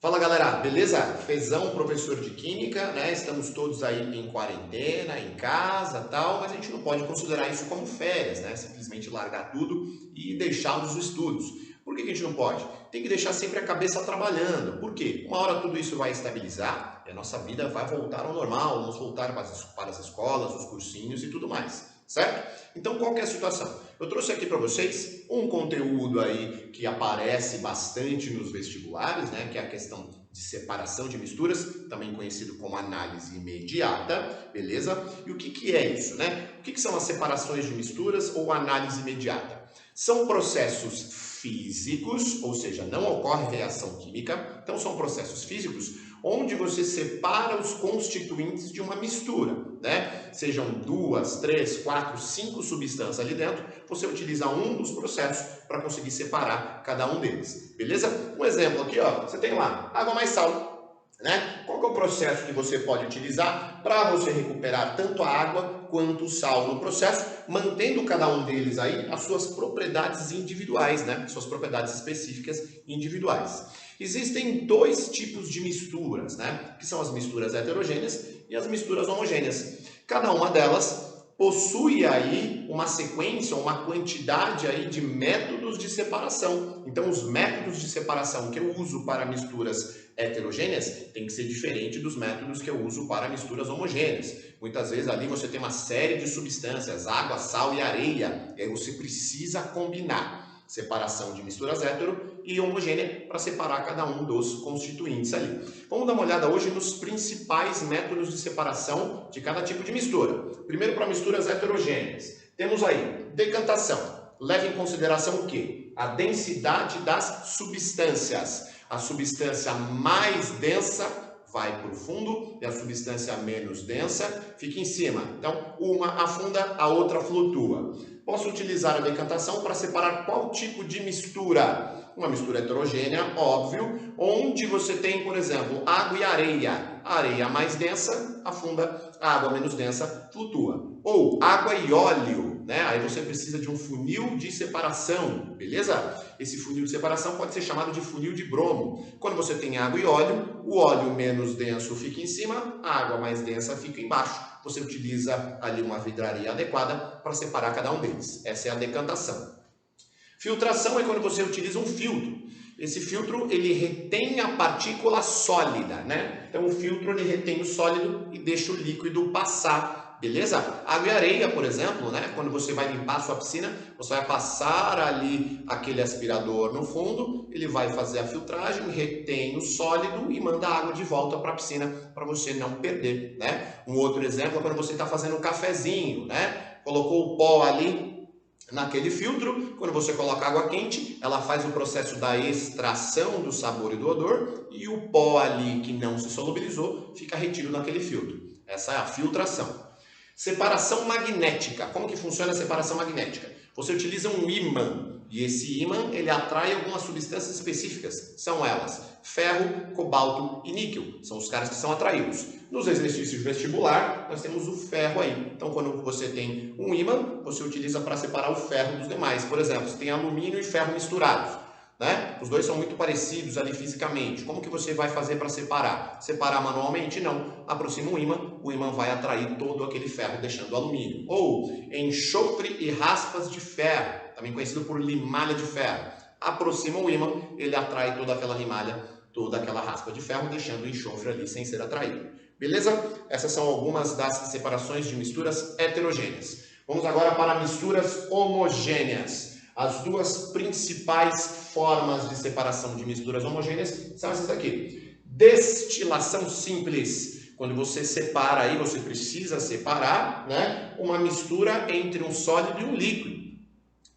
Fala galera, beleza? Fezão, professor de Química, né? Estamos todos aí em quarentena, em casa tal, mas a gente não pode considerar isso como férias, né? Simplesmente largar tudo e deixar os estudos. Por que a gente não pode? Tem que deixar sempre a cabeça trabalhando. Por quê? Uma hora tudo isso vai estabilizar e a nossa vida vai voltar ao normal, vamos voltar para as escolas, os cursinhos e tudo mais, certo? Então, qual que é a situação? Eu trouxe aqui para vocês um conteúdo aí que aparece bastante nos vestibulares, né? Que é a questão de separação de misturas, também conhecido como análise imediata, beleza? E o que é isso, né? O que são as separações de misturas ou análise imediata? São processos físicos, ou seja, não ocorre reação química, então são processos físicos onde você separa os constituintes de uma mistura, né? Sejam 2, 3, 4, 5 substâncias ali dentro, você utiliza um dos processos para conseguir separar cada um deles, beleza? Um exemplo aqui, ó, você tem lá água mais sal, né? Qual que é o processo que você pode utilizar para você recuperar tanto a água quanto o sal no processo, mantendo cada um deles aí as suas propriedades individuais, né? Suas propriedades específicas individuais. Existem dois tipos de misturas, né? Que são as misturas heterogêneas e as misturas homogêneas. Cada uma delas possui aí uma sequência, uma quantidade aí de métodos de separação. Então, os métodos de separação que eu uso para misturas heterogêneas tem que ser diferente dos métodos que eu uso para misturas homogêneas. Muitas vezes ali você tem uma série de substâncias, água, sal e areia, e aí você precisa combinar separação de misturas hetero e homogênea para separar cada um dos constituintes ali. Vamos dar uma olhada hoje nos principais métodos de separação de cada tipo de mistura. Primeiro, para misturas heterogêneas. Temos aí decantação. Leve em consideração o quê? A densidade das substâncias. A substância mais densa vai para o fundo e a substância menos densa fica em cima. Então, uma afunda, a outra flutua. Posso utilizar a decantação para separar qual tipo de mistura? Uma mistura heterogênea, óbvio, onde você tem, por exemplo, água e areia. A areia mais densa afunda, a água menos densa flutua. Ou água e óleo, né? Aí você precisa de um funil de separação, beleza? Esse funil de separação pode ser chamado de funil de Bromo. Quando você tem água e óleo, o óleo menos denso fica em cima, a água mais densa fica embaixo. Você utiliza ali uma vidraria adequada para separar cada um deles. Essa é a decantação. Filtração é quando você utiliza um filtro. Esse filtro, ele retém a partícula sólida, né? Então, o filtro, ele retém o sólido e deixa o líquido passar, beleza? Água e areia, por exemplo, né? Quando você vai limpar a sua piscina, você vai passar ali aquele aspirador no fundo, ele vai fazer a filtragem, retém o sólido e manda a água de volta para a piscina para você não perder, né? Um outro exemplo é quando você está fazendo um cafezinho, né? Colocou o pó ali naquele filtro, quando você coloca água quente, ela faz o processo da extração do sabor e do odor e o pó ali que não se solubilizou fica retido naquele filtro. Essa é a filtração. Separação magnética. Como que funciona a separação magnética? Você utiliza um ímã e esse ímã ele atrai algumas substâncias específicas. São elas ferro, cobalto e níquel. São os caras que são atraídos. Nos exercícios vestibular, nós temos o ferro aí. Então, quando você tem um ímã, você utiliza para separar o ferro dos demais. Por exemplo, você tem alumínio e ferro misturados, né? Os dois são muito parecidos ali fisicamente. Como que você vai fazer para separar? Separar manualmente? Não. Aproxima o ímã vai atrair todo aquele ferro, deixando o alumínio. Ou enxofre e raspas de ferro, também conhecido por limalha de ferro. Aproxima o ímã, ele atrai toda aquela limalha, toda aquela raspa de ferro, deixando o enxofre ali sem ser atraído. Beleza? Essas são algumas das separações de misturas heterogêneas. Vamos agora para misturas homogêneas. As duas principais formas de separação de misturas homogêneas são essas daqui. Destilação simples. Quando você separa aí, você precisa separar, né, uma mistura entre um sólido e um líquido.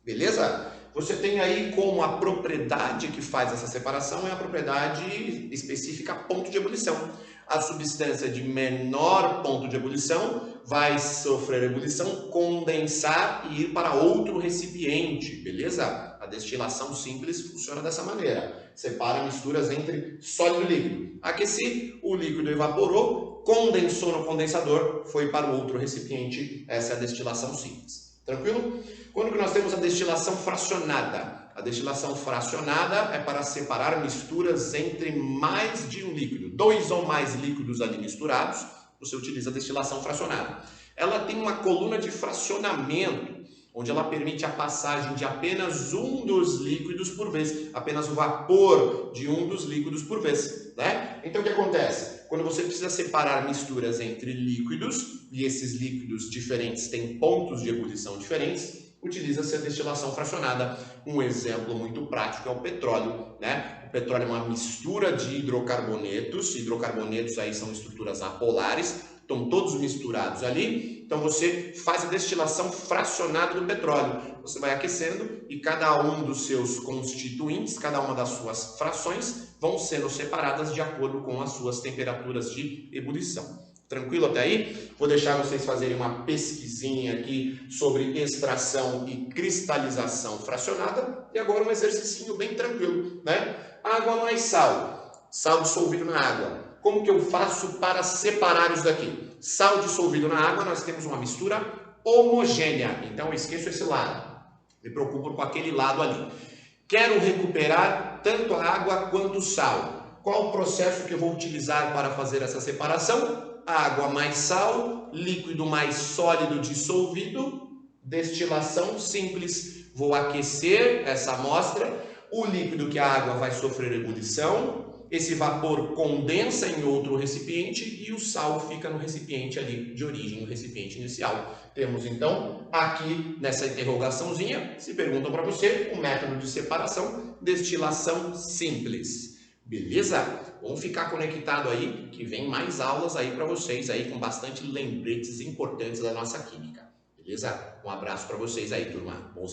Beleza? Você tem aí como a propriedade que faz essa separação é a propriedade específica ponto de ebulição. A substância de menor ponto de ebulição vai sofrer ebulição, condensar e ir para outro recipiente, beleza? A destilação simples funciona dessa maneira. Separa misturas entre sólido e líquido. Aqueci, o líquido evaporou, condensou no condensador, foi para o outro recipiente. Essa é a destilação simples. Tranquilo? Quando que nós temos a destilação fracionada? A destilação fracionada é para separar misturas entre mais de um líquido. 2 ou mais líquidos ali misturados, você utiliza a destilação fracionada. Ela tem uma coluna de fracionamento, onde ela permite a passagem de apenas um dos líquidos por vez, apenas o vapor de um dos líquidos por vez, né? Então o que acontece? Quando você precisa separar misturas entre líquidos, e esses líquidos diferentes têm pontos de ebulição diferentes, utiliza-se a destilação fracionada. Um exemplo muito prático é o petróleo, né? O petróleo é uma mistura de hidrocarbonetos aí são estruturas apolares, estão todos misturados ali, então você faz a destilação fracionada do petróleo. Você vai aquecendo e cada um dos seus constituintes, cada uma das suas frações, vão sendo separadas de acordo com as suas temperaturas de ebulição. Tranquilo até aí? Vou deixar vocês fazerem uma pesquisinha aqui sobre extração e cristalização fracionada. E agora um exercício bem tranquilo, né? Água mais sal. Sal dissolvido na água. Como que eu faço para separar isso daqui? Sal dissolvido na água, nós temos uma mistura homogênea. Então eu esqueço esse lado. Me preocupo com aquele lado ali. Quero recuperar tanto a água quanto o sal. Qual o processo que eu vou utilizar para fazer essa separação? Água mais sal, líquido mais sólido dissolvido, destilação simples. Vou aquecer essa amostra, o líquido que a água vai sofrer ebulição, esse vapor condensa em outro recipiente e o sal fica no recipiente ali de origem, no recipiente inicial. Temos então aqui nessa interrogaçãozinha, se perguntam para você, o método de separação, destilação simples. Beleza? Vamos ficar conectado aí, que vem mais aulas aí para vocês aí com bastante lembretes importantes da nossa química. Beleza? Um abraço para vocês aí, turma. Bons estudos.